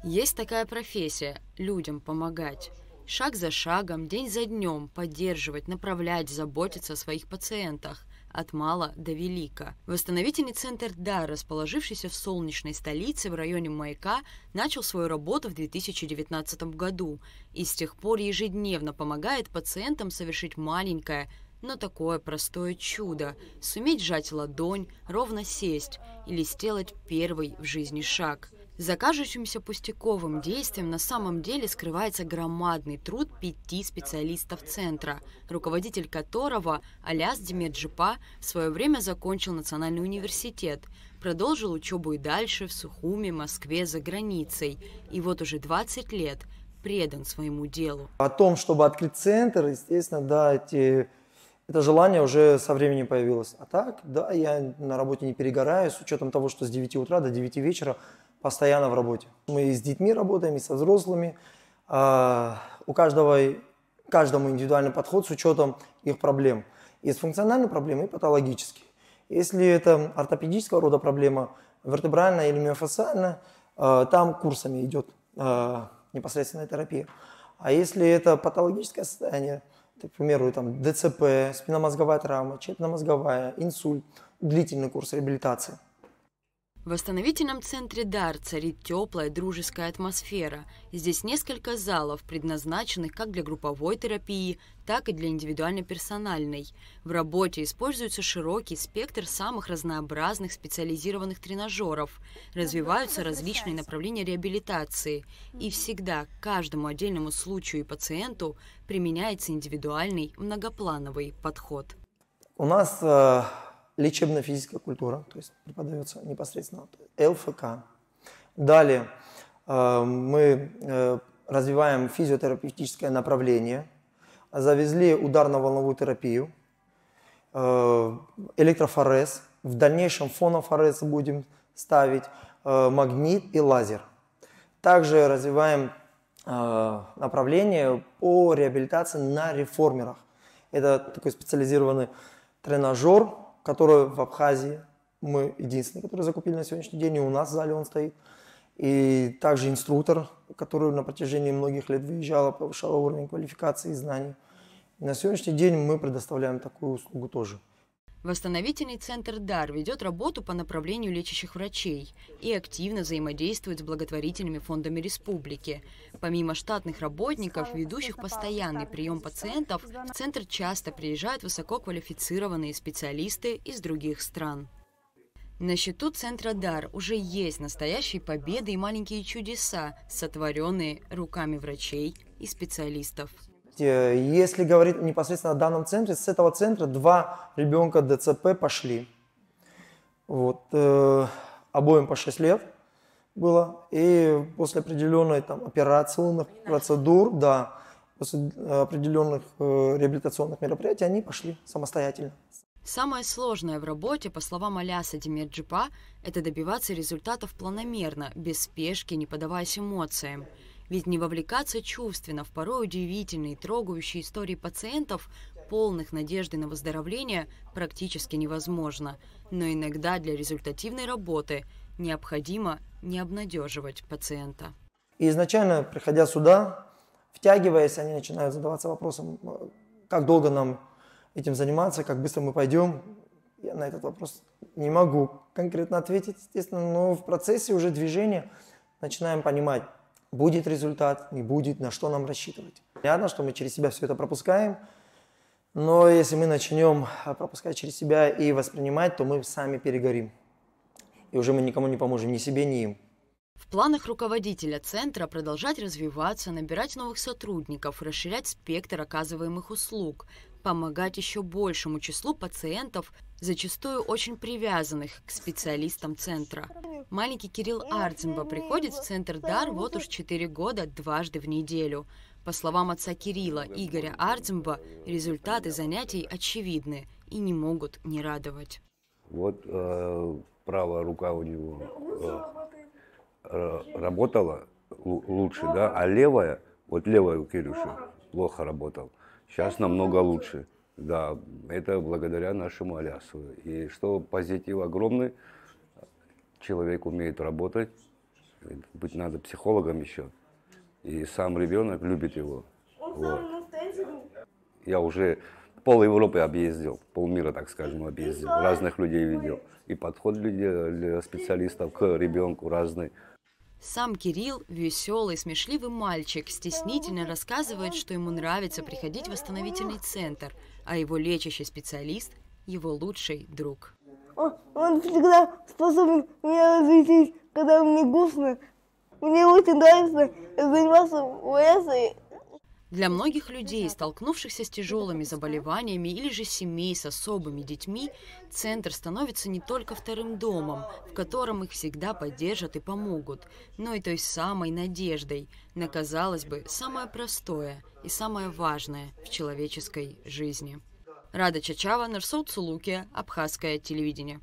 Есть такая профессия – людям помогать. Шаг за шагом, день за днем поддерживать, направлять, заботиться о своих пациентах. От мала до велика. Восстановительный центр «Дар», расположившийся в солнечной столице в районе Маяка, начал свою работу в 2019 году и с тех пор ежедневно помогает пациентам совершить маленькое, но такое простое чудо – суметь сжать ладонь, ровно сесть или сделать первый в жизни шаг. За кажущимся пустяковым действием на самом деле скрывается громадный труд 5 специалистов центра, руководитель которого, Аляс Демирджипа, в свое время закончил Национальный университет, продолжил учебу и дальше в Сухуми, Москве, за границей, и вот уже 20 лет предан своему делу. О том, чтобы открыть центр, естественно, да, это желание уже со временем появилось. А так, да, я на работе не перегораю, с учетом того, что с 9 утра до 9 вечера постоянно в работе. Мы и с детьми работаем, и со взрослыми. У каждому индивидуальный подход с учетом их проблем. Есть функциональные проблемы и патологические. Если это ортопедического рода проблема, вертебральная или миофасциальная, там курсами идет непосредственная терапия. А если это патологическое состояние, к примеру, там, ДЦП, спинномозговая травма, черепно-мозговая, инсульт, длительный курс реабилитации. В восстановительном центре «Дар» царит теплая дружеская атмосфера. Здесь несколько залов, предназначенных как для групповой терапии, так и для индивидуально-персональной. В работе используется широкий спектр самых разнообразных специализированных тренажеров. Развиваются различные направления реабилитации. И всегда к каждому отдельному случаю и пациенту применяется индивидуальный многоплановый подход. У нас лечебная физическая культура, то есть преподается непосредственно ЛФК. Далее мы развиваем физиотерапевтическое направление, завезли ударно-волновую терапию, электрофорез, в дальнейшем фонофорез будем ставить, магнит и лазер. Также развиваем направление по реабилитации на реформерах. Это такой специализированный тренажер, который в Абхазии мы единственные, которые закупили на сегодняшний день, и у нас в зале он стоит. И также инструктор, который на протяжении многих лет выезжал, повышал уровень квалификации и знаний. И на сегодняшний день мы предоставляем такую услугу тоже. Восстановительный центр «Дар» ведет работу по направлению лечащих врачей и активно взаимодействует с благотворительными фондами республики. Помимо штатных работников, ведущих постоянный прием пациентов, в центр часто приезжают высококвалифицированные специалисты из других стран. На счету центра «Дар» уже есть настоящие победы и маленькие чудеса, сотворенные руками врачей и специалистов. Если говорить непосредственно о данном центре, с этого центра 2 ребенка ДЦП пошли. Вот, обоим по 6 лет было. И после определенных там, операционных процедур, да, после определенных реабилитационных мероприятий они пошли самостоятельно. Самое сложное в работе, по словам Аляса Демирджипа, это добиваться результатов планомерно, без спешки, не поддаваясь эмоциям. Ведь не вовлекаться чувственно в порой удивительные, трогающие истории пациентов, полных надежды на выздоровление, практически невозможно. Но иногда для результативной работы необходимо не обнадеживать пациента. И изначально, приходя сюда, втягиваясь, они начинают задаваться вопросом, как долго нам этим заниматься, как быстро мы пойдем. Я на этот вопрос не могу конкретно ответить, естественно, но в процессе уже движения начинаем понимать, будет результат, не будет, на что нам рассчитывать. Понятно, что мы через себя все это пропускаем, но если мы начнем пропускать через себя и воспринимать, то мы сами перегорим. И уже мы никому не поможем, ни себе, ни им. В планах руководителя центра продолжать развиваться, набирать новых сотрудников, расширять спектр оказываемых услуг, помогать еще большему числу пациентов, зачастую очень привязанных к специалистам центра. Маленький Кирилл Арцемба приходит в центр «Дар» вот уж 4 года, дважды в неделю. По словам отца Кирилла, Игоря Арцемба, результаты занятий очевидны и не могут не радовать. Вот правая рука у него работала лучше, да, а левая, вот левая у Кирюши плохо работала. Сейчас намного лучше. Да, это благодаря нашему Алясу. И что позитив огромный, человек умеет работать, Быть надо психологом еще. И сам ребенок любит его. Вот. Я уже пол Европы объездил, полмира, так скажем, объездил. Разных людей видел. И подход людей, специалистов к ребенку разный. Сам Кирилл, веселый, смешливый мальчик, стеснительно рассказывает, что ему нравится приходить в восстановительный центр, а его лечащий специалист – его лучший друг. Он всегда способен меня развеселить, когда мне грустно. Мне очень нравится заниматься вальсом. Для многих людей, столкнувшихся с тяжелыми заболеваниями или же семей с особыми детьми, центр становится не только вторым домом, в котором их всегда поддержат и помогут, но и той самой надеждой на, казалось бы, самое простое и самое важное в человеческой жизни. Рада Чачава, Нарсоут Сулукия, Абхазское телевидение.